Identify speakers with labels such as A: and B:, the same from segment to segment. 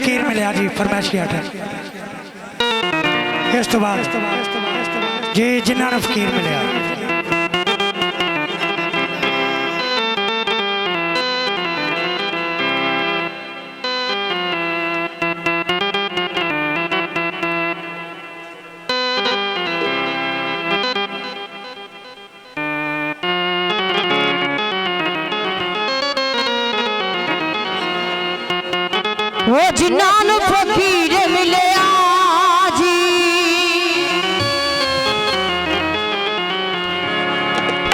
A: फकीर मिले जी फरमाइशी आठ इस तो बाद जी जिन्होंने फकीर मिले
B: वो जिन्होंने फकीर मिले जी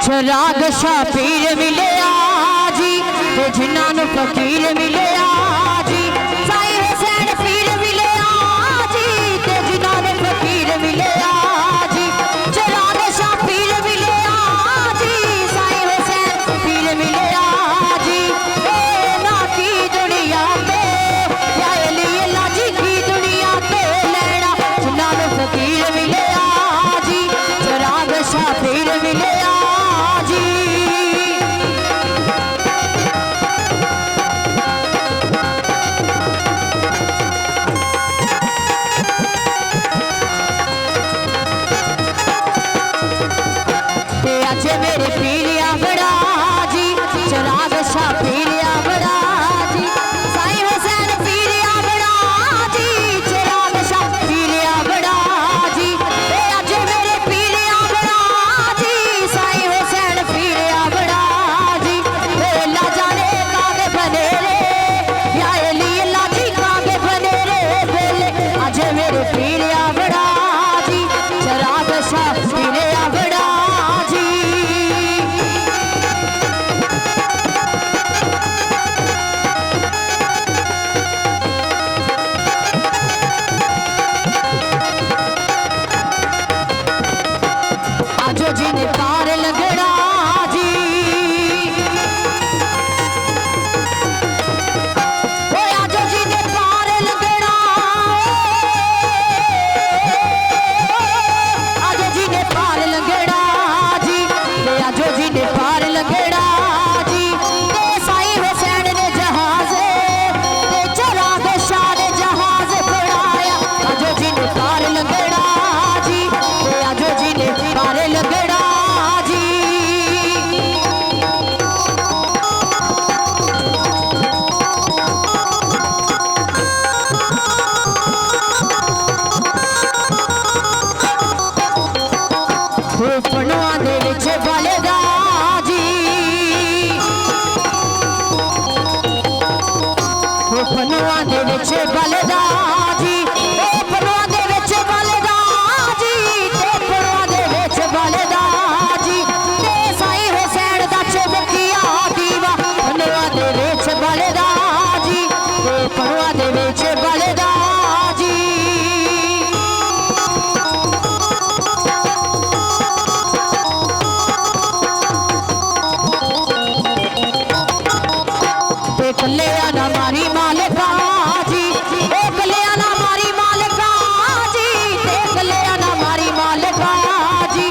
B: चिराग शाह पीर मिले जी जिन्होंने फकीर मिले जी साईं हुसैन पीर मिले जी जिन्होंने फकीर मिले जी चिराग शाह पीर मिले जी साईं हुसैन पीर मिले जी ना की दुनिया फकीर मिले जी चिराग शाह पीर मिले जी आज मेरे पीरिया बड़ा जी चिराग शाह पीरिया बड़ा जी साईं हुसैन पीरिया बड़ा जी चिराग शाह पीरिया बड़ा जी आज मेरे पीरिया बड़ा जी साईं हुसैन पीरिया बड़ा जी ला जाने कागे बने रे या लीला जी कागे बने रे बेले आज मेरे पीरिया बड़ा जी चिराग शाह पीरिया बड़ा जिन्हें पार लगड़ा जी आज जिन्हें पार लगड़ा आज जिन्हें पार लगड़ा जी आज जिन्हें पार लगड़ा जी साईं हुसैन ने जहाज चिराग शाह ने जहाज पढ़ाया आज जिन्हें पार लगड़ा जी आज जिन्हें पार लगड़ा फनुआ दे विच बलदा जी फनुआ दे विच बलदा जी फनुआ दे विच बलदा जी साईं हुसैन दा चमकिया दीवा फनुआ दे विच बलदा जी फनुआ दे विच बलदा जी कल्याणा मारी मालिका जी कल्याणा मारी मालिका जी कल्याणा मारी मालिका जी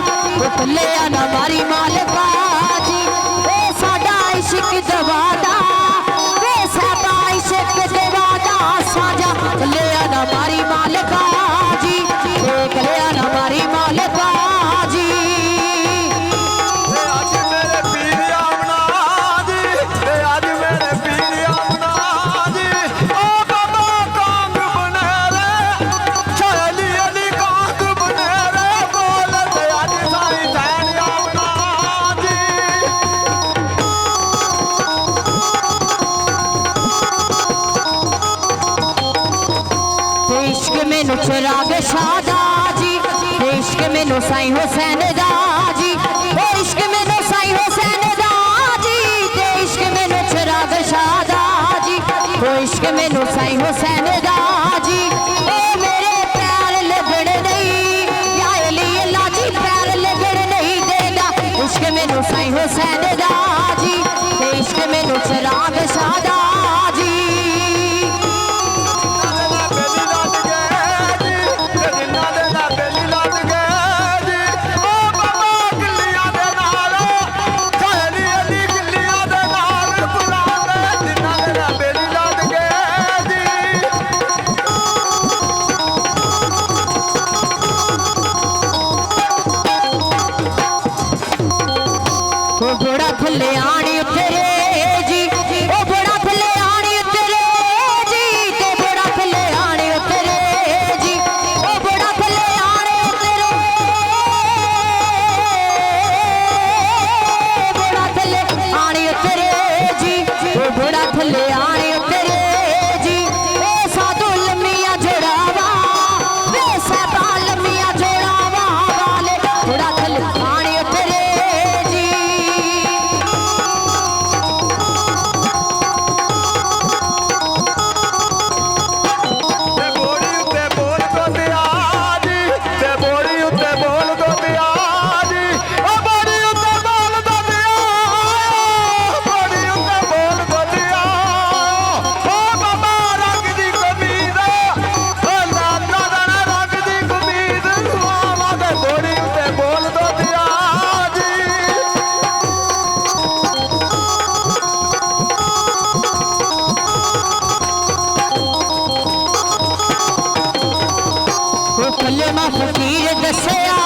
B: कल्याणा मारी मालिका जी साडा इश्क दवादा साडा इश्क दवादा साजा कल्याणा मारी मालिका जी कल्याणा मारी मालिका जी मैनू चिराग शाह दा जी इश्क मैनू साईं हुसैन दा जी इश्क मैनू साईं हुसैन दा जी इश्क मैनू चिराग शाह दा जी इश्क मैनू साईं हुसैन दा जी मेरे पैर लगड़ नहीं या लीला जी पैर लगड़ नहीं देगा इश्क मैनू साईं हुसैन दा जी इश्क मैनू चिराग शाह दा जी कलमा फकीर दसया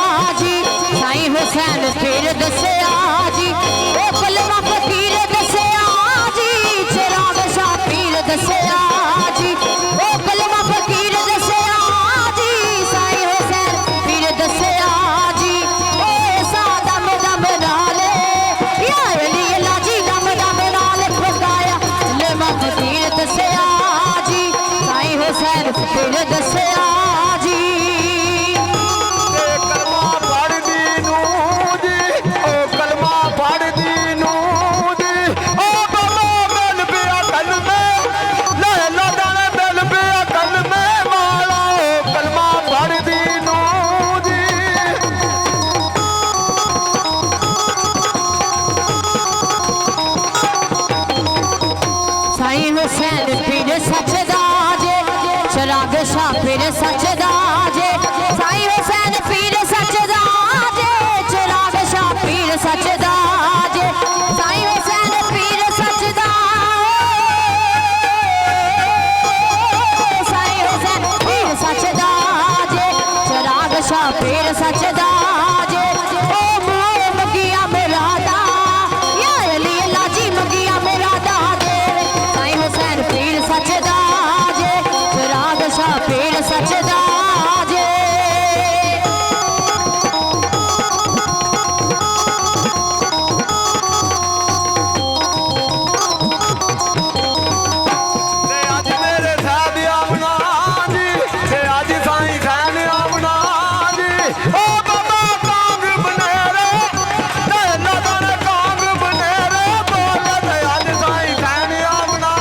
B: जी साईं हुसैन फिर दसया जी ओ कलमा फकीर दसया जी चिराग शाह पीर दसया जी ओ कलमा फकीर दसया जी साईं हुसैन फिर दसया जी ओ सादा दम नाले या अली अल्लाह जी दम नाले फकाया कलमा फकीर दसया जी साईं हुसैन फिर दसया जी हुसैन फिर सचदा जे चिराग शाह फिर सचदा जे साईं हुसैन फिर सचदा जे चिराग शाह फिर सचदा जे साईं हुसैन फिर सचदा साईं हुसैन फिर सचदा जे चिराग शाह फिर सचदा जे ओ मगिया मुरादा या अली अल्लाह जी मगिया मुरादा हुसैन पीर सचदा जे चिराग शाह पीर सचदा जे
C: आज मेरे साथ आमना जी आज साईं सैन आमना जी ओ बाबा कांग बनेरे कांग बनेरे बोले आज साईं सैन आमना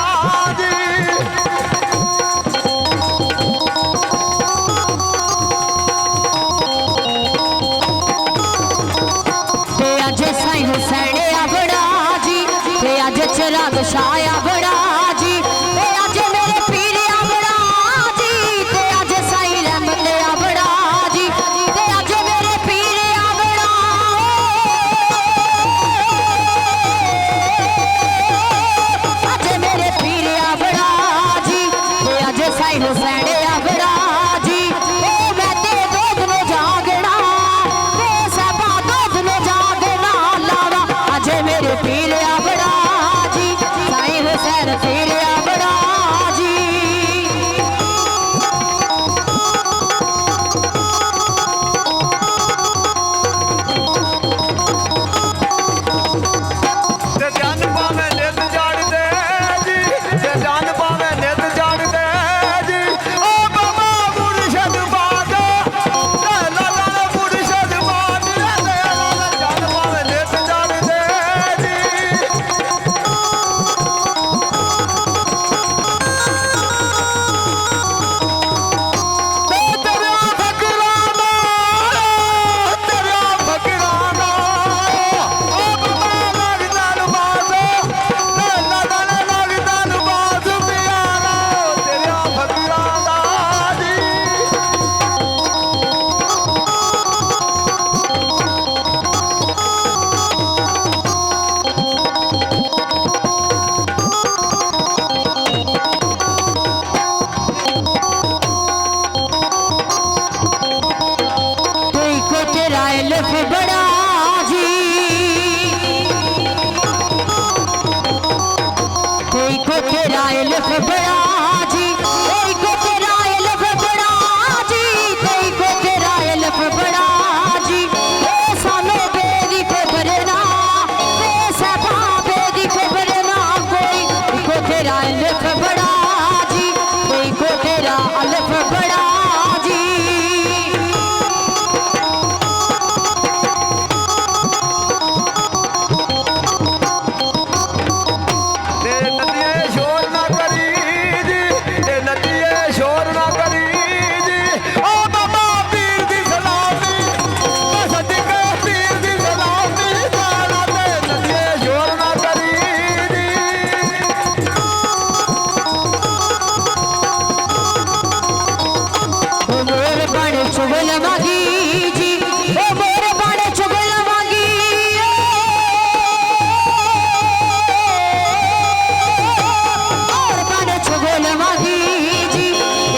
B: साईं हुसैन बड़ा जी ते अज चिराग शाह बड़ा जी ते अज मेरे पीर बड़ा जी ते अज साईं रहमत बड़ा जी ते अज मेरे पीर बड़ा अज मेरे पीर बड़ा जी ते अज साईं हुसैन बड़ा जी ओ मैं ते दूध नु जागना ते सबा दूध नु जागना लावा अज मेरे पीर बड़ा जी साईं हुसैन पीर बड़ा जी
C: जान पावे नित जान दे जी जान पावे नित जान दे जी ओ बाबा मुर्शद बादो लाला मुर्शद बादो जान पावे नित जान दे जी तेरा फकराना ओ बाबा लगदान बाजो लाला लगदान बाजो पियाला तेरा फकराना जी
B: कोई को तेरा इल्फ बड़ा जी कोई को तेरा इल्फ बड़ा जी कोई को तेरा इल्फ बड़ा जी कोई को तेरा इल्फ बड़ा जी ओ सानो बेदी खबर ना ते सबा बेदी खबर ना कोई को तेरा इल्फ बड़ा जी कोई को तेरा अल्फ बड़ा जी
C: ते नदिए शोर ना करी जी ते नदिए शोर ना करी जी ओ बाबा पीर दी सलामी सदके पीर दी सलामी जाना ते नदिए शोर ना करी जी
B: ओ मोर बड़ चुगल मागी जी ओ मोर बड़ चुगल मागी मोर बड़ चुगल मागी जी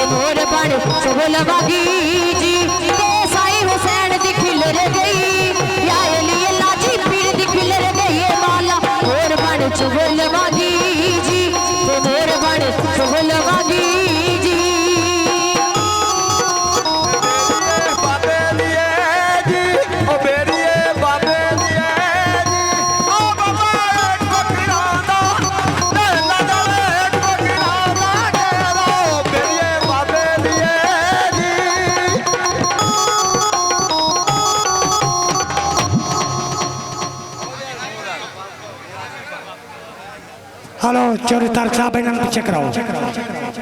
B: ओ मोर बड़ चुगल मागी जी
A: चोरी तार साहब इन्हनि खे चेक कराओ